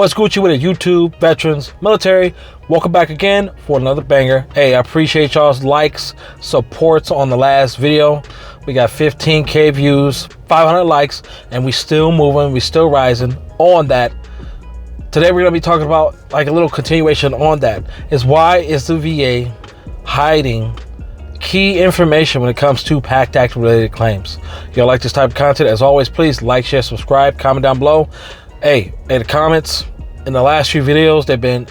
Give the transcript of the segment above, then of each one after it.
What's Gucci with it? YouTube, veterans, military. Welcome back again for another banger. Hey, I appreciate y'all's likes, supports on the last video. We got 15K views, 500 likes, and we still moving, we still rising on that. Today we're gonna be talking about like a little continuation on that. Is why is the VA hiding key information when it comes to PACT Act-related claims? Y'all like this type of content? As always, please like, share, subscribe, comment down below. Hey, the comments in the last few videos, they've been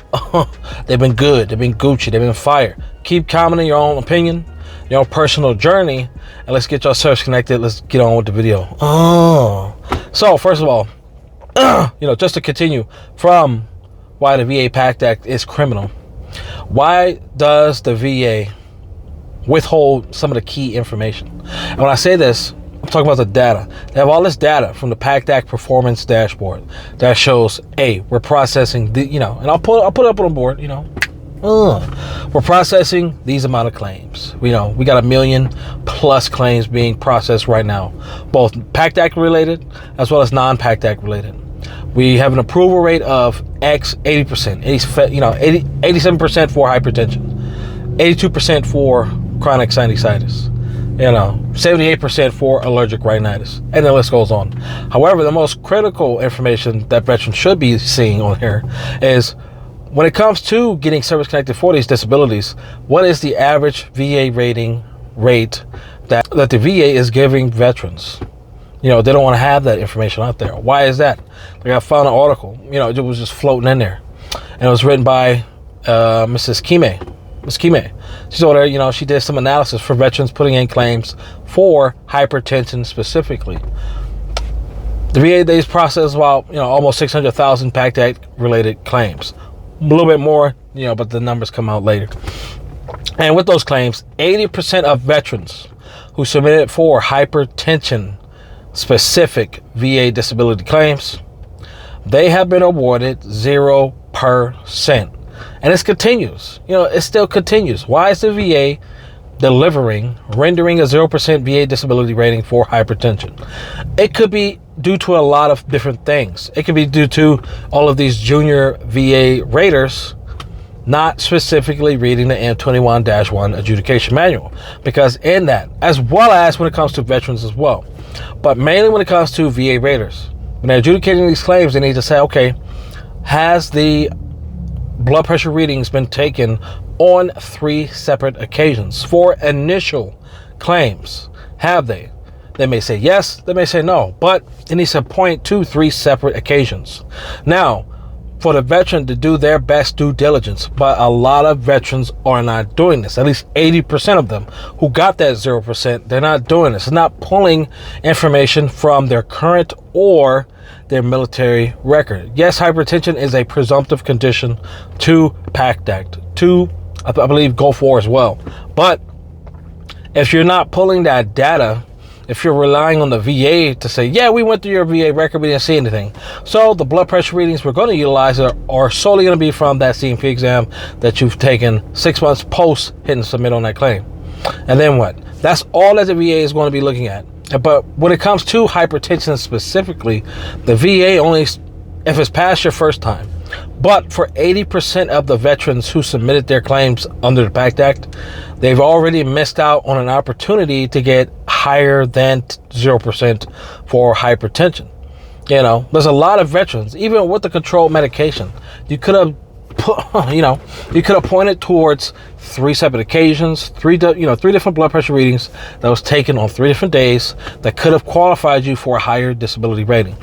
good, they've been Gucci, they've been fire. Keep commenting your own opinion, your own personal journey, and let's get your service connected. Let's get on with the video. So first of all, just to continue from why the VA PACT Act is criminal. Why does the VA withhold some of the key information? And when I say this, I'm talking about the data. They have all this data from the PACT Act performance dashboard that shows, hey, we're processing the, and I'll put it up on the board, we're processing these amount of claims. We got 1 million plus claims being processed right now, both PACT Act related as well as non-PACT Act related. We have an approval rate of 80%, 87% for hypertension, 82% for chronic sinusitis, 78% for allergic rhinitis, and the list goes on. However, the most critical information that veterans should be seeing on here is when it comes to getting service connected for these disabilities, what is the average VA rating rate that the VA is giving veterans? They don't want to have that information out there. Why is that? Like, I found an article, it was just floating in there, and it was written by Ms. Kime. She's over there, she did some analysis for veterans putting in claims for hypertension specifically. The VA, they process about, almost 600,000 PACT Act related claims. A little bit more, but the numbers come out later. And with those claims, 80% of veterans who submitted for hypertension specific VA disability claims, they have been awarded 0%. And it continues. It still continues. Why is the VA rendering a 0% VA disability rating for hypertension? It could be due to a lot of different things. It could be due to all of these junior VA raters not specifically reading the M21-1 adjudication manual. Because in that, as well as when it comes to veterans as well, but mainly when it comes to VA raters, when they're adjudicating these claims, they need to say, okay, has the blood pressure readings been taken on 3 separate occasions for initial claims? Have they? They may say yes, they may say no, but it needs to point to 3 separate occasions. Now, for the veteran to do their best due diligence, but a lot of veterans are not doing this. At least 80% of them who got that 0%, they're not doing this. They're not pulling information from their current or their military record. Yes, hypertension is a presumptive condition to PACT Act, to, I believe, Gulf War as well. But if you're not pulling that data, if you're relying on the VA to say, yeah, we went through your VA record, we didn't see anything. So the blood pressure readings we're going to utilize are solely going to be from that CMP exam that you've taken 6 months post hitting submit on that claim. And then what? That's all that the VA is going to be looking at. But when it comes to hypertension specifically, the VA only, if it's past your first time. But for 80% of the veterans who submitted their claims under the PACT Act, they've already missed out on an opportunity to get higher than 0% for hypertension. There's a lot of veterans, even with the controlled medication, you could have pointed towards 3 separate occasions, 3 different blood pressure readings that was taken on 3 different days that could have qualified you for a higher disability rating.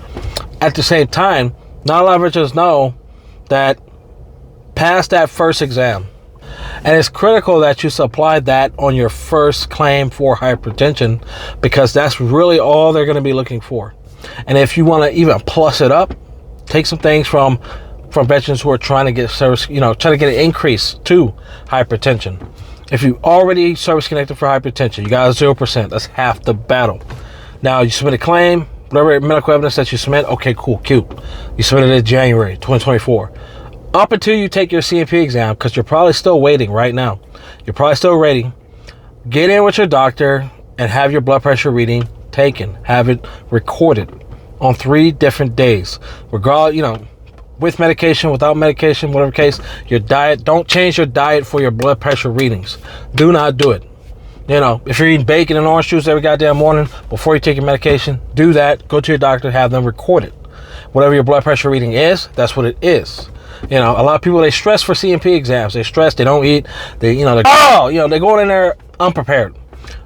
At the same time, not a lot of veterans know that past that first exam, and it's critical that you supply that on your first claim for hypertension, because that's really all they're going to be looking for. And if you want to even plus it up, take some things from veterans who are trying to get service, trying to get an increase to hypertension. If you already service connected for hypertension, you got a 0%, that's half the battle. Now you submit a claim, whatever medical evidence that you submit, okay, cool, cute. You submitted it in January 2024. Up until you take your CMP exam, because you're probably still waiting right now. You're probably still waiting. Get in with your doctor and have your blood pressure reading taken. Have it recorded on 3 different days. Regardless, with medication, without medication, whatever case, your diet. Don't change your diet for your blood pressure readings. Do not do it. You know, if you're eating bacon and orange juice every goddamn morning before you take your medication, do that. Go to your doctor, have them record it. Whatever your blood pressure reading is, that's what it is. You know, a lot of people, they stress for CMP exams. They stress, they don't eat. They're going in there unprepared.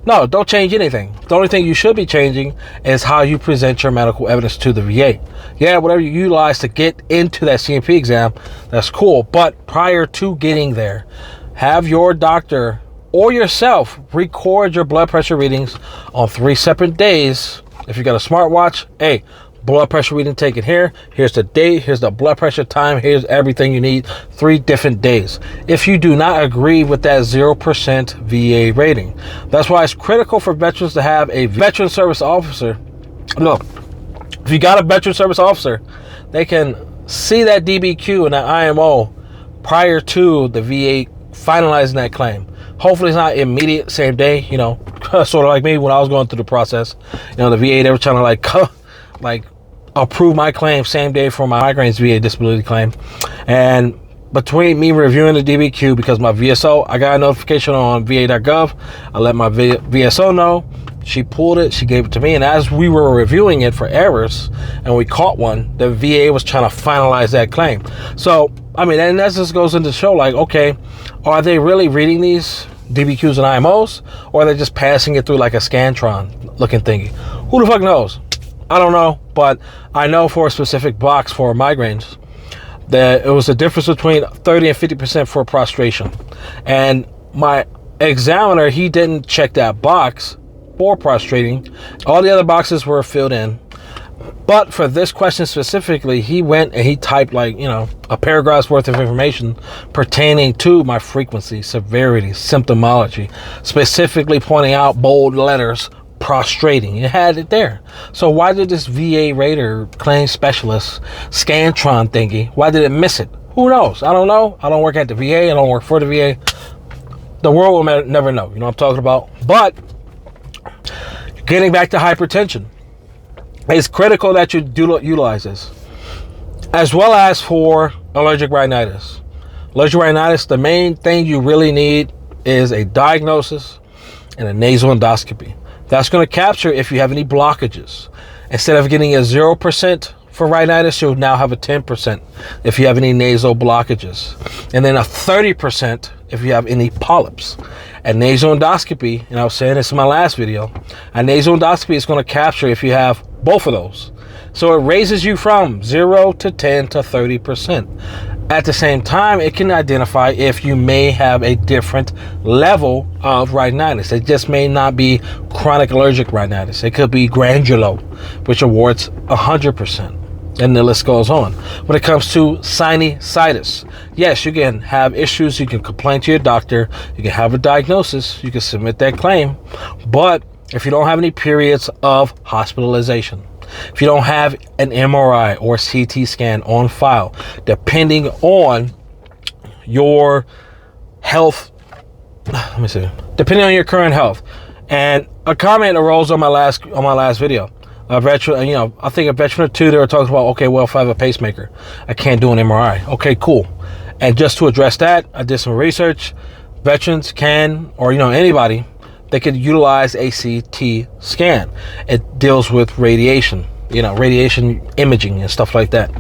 No, don't change anything. The only thing you should be changing is how you present your medical evidence to the VA. Yeah, whatever you utilize to get into that CMP exam, that's cool. But prior to getting there, have your doctor or yourself record your blood pressure readings on 3 separate days. If you got a smartwatch, hey, blood pressure reading taken here. Here's the date. Here's the blood pressure time. Here's everything you need. 3 different days. If you do not agree with that 0% VA rating, that's why it's critical for veterans to have a veteran service officer. Look, if you got a veteran service officer, they can see that DBQ and that IMO prior to the VA finalizing that claim. Hopefully it's not immediate, same day, you know, sort of like me when I was going through the process. You know, the VA, they were trying to like approve my claim same day for my migraines VA disability claim. And between me reviewing the DBQ, because my VSO, I got a notification on va.gov. I let my VSO know. She pulled it, she gave it to me, and as we were reviewing it for errors and we caught one, the VA was trying to finalize that claim. So, I mean, and that just goes into show, like, okay, are they really reading these DBQs and IMOs, or are they just passing it through like a Scantron looking thingy? Who the fuck knows? I don't know, but I know for a specific box for migraines that it was a difference between 30 and 50% for prostration. And my examiner, he didn't check that box for prostrating. All the other boxes were filled in. But for this question specifically, he went and he typed, like, you know, a paragraph's worth of information pertaining to my frequency, severity, symptomology, specifically pointing out bold letters, prostrating. It had it there. So why did this VA rater claim specialist Scantron thingy, why did it miss it? Who knows? I don't know. I don't work at the VA. I don't work for the VA. The world will never know. You know what I'm talking about? But getting back to hypertension, it's critical that you do utilize this, as well as for allergic rhinitis. Allergic rhinitis, the main thing you really need is a diagnosis and a nasal endoscopy. That's going to capture if you have any blockages. Instead of getting a 0% for rhinitis, you'll now have a 10% if you have any nasal blockages. And then a 30% if you have any polyps. A nasal endoscopy, and I was saying this in my last video, a nasal endoscopy is going to capture if you have both of those. So it raises you from 0 to 10 to 30%. At the same time, it can identify if you may have a different level of rhinitis. It just may not be chronic allergic rhinitis. It could be granulo, which awards 100%. And the list goes on. When it comes to sinusitis, yes, you can have issues. You can complain to your doctor. You can have a diagnosis. You can submit that claim. But if you don't have any periods of hospitalization, if you don't have an MRI or CT scan on file, depending on your health, let me see, depending on your current health, and a comment arose on my last video. A veteran, you know, I think a veteran or two, they were talking about, okay, well, if I have a pacemaker, I can't do an MRI. Okay, cool. And just to address that, I did some research. Veterans can, or, you know, anybody, they could utilize a CT scan. It deals with radiation, you know, radiation imaging and stuff like that.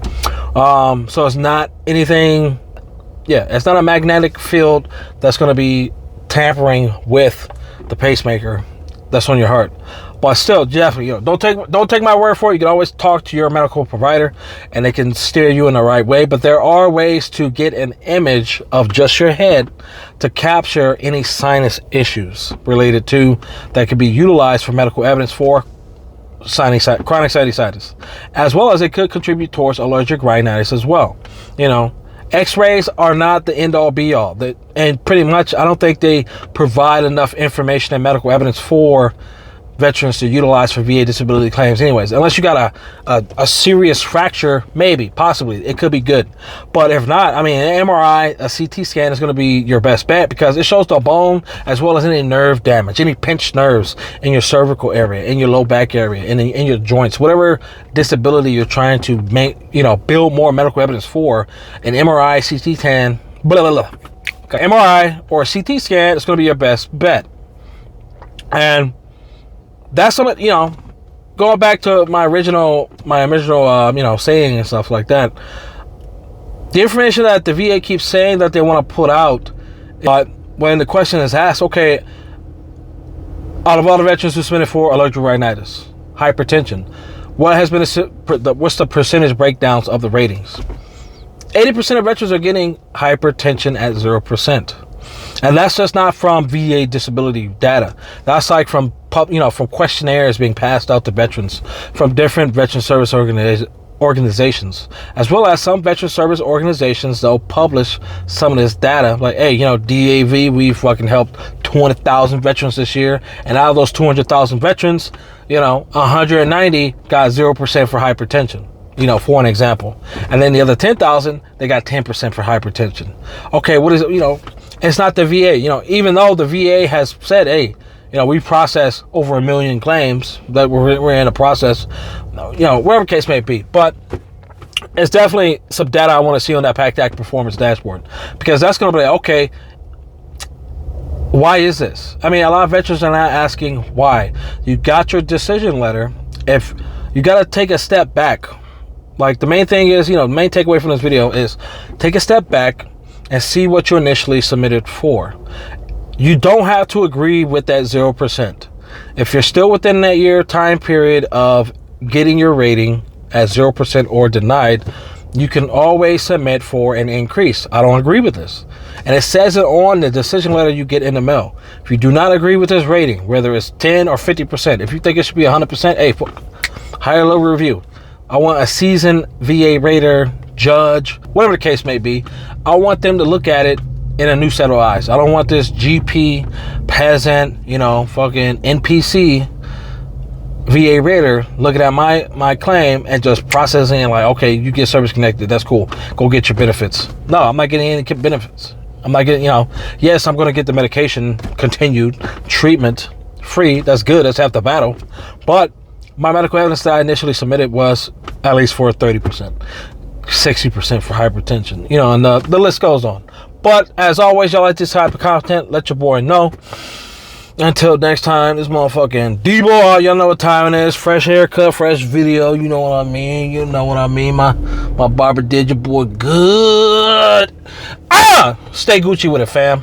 So it's not anything, it's not a magnetic field that's going to be tampering with the pacemaker that's on your heart. But still, definitely, you know, don't take my word for it. You can always talk to your medical provider, and they can steer you in the right way. But there are ways to get an image of just your head to capture any sinus issues related to that could be utilized for medical evidence for chronic sinusitis, as well as it could contribute towards allergic rhinitis as well. You know, X-rays are not the end-all be-all. And pretty much, I don't think they provide enough information and medical evidence for veterans to utilize for VA disability claims anyways. Unless you got a serious fracture, maybe, possibly, it could be good. But if not, I mean, an MRI, a CT scan is going to be your best bet because it shows the bone as well as any nerve damage, any pinched nerves in your cervical area, in your low back area, in your joints, whatever disability you're trying to make, build more medical evidence for. An MRI, CT scan, blah, blah, blah. Okay, MRI or a CT scan is going to be your best bet. And that's something, going back to my original, saying and stuff like that. The information that the VA keeps saying that they want to put out, but when the question is asked, okay, out of all the veterans who submitted for allergic rhinitis, hypertension, what's the percentage breakdowns of the ratings? 80% of veterans are getting hypertension at 0%. And that's just not from VA disability data. That's like from questionnaires being passed out to veterans from different veteran service organizations, as well as some veteran service organizations. They'll publish some of this data, like, hey, DAV, we fucking helped 200,000 veterans this year, and out of those 200,000 veterans, 190 got 0% for hypertension. For an example, and then the other 10,000, they got 10% for hypertension. Okay, what is it? It's not the VA. Even though the VA has said, hey, we process over 1 million claims that we're in a process, whatever case may be. But it's definitely some data I want to see on that PACT Act performance dashboard, because that's going to be like, okay, why is this? I mean, a lot of veterans are not asking why. You got your decision letter. If you got to take a step back. Like, the main thing is, the main takeaway from this video is take a step back and see what you initially submitted for. You don't have to agree with that 0%. If you're still within that year time period of getting your rating at 0% or denied, you can always submit for an increase. I don't agree with this. And it says it on the decision letter you get in the mail. If you do not agree with this rating, whether it's 10 or 50%, if you think it should be 100%, hey, higher level review. I want a seasoned VA rater, judge, whatever the case may be. I want them to look at it in a new set of eyes. I don't want this GP, peasant, fucking NPC VA rater looking at my claim and just processing and like, okay, you get service connected. That's cool. Go get your benefits. No, I'm not getting any benefits. I'm not getting, yes, I'm going to get the medication continued, treatment free. That's good. That's half the battle. But my medical evidence that I initially submitted was at least for 30%, 60% for hypertension, and the list goes on. But as always, y'all like this type of content, let your boy know. Until next time, this motherfucking D-boy, y'all know what time it is. Fresh haircut, fresh video, you know what I mean. My barber did your boy good. Stay Gucci with it, fam.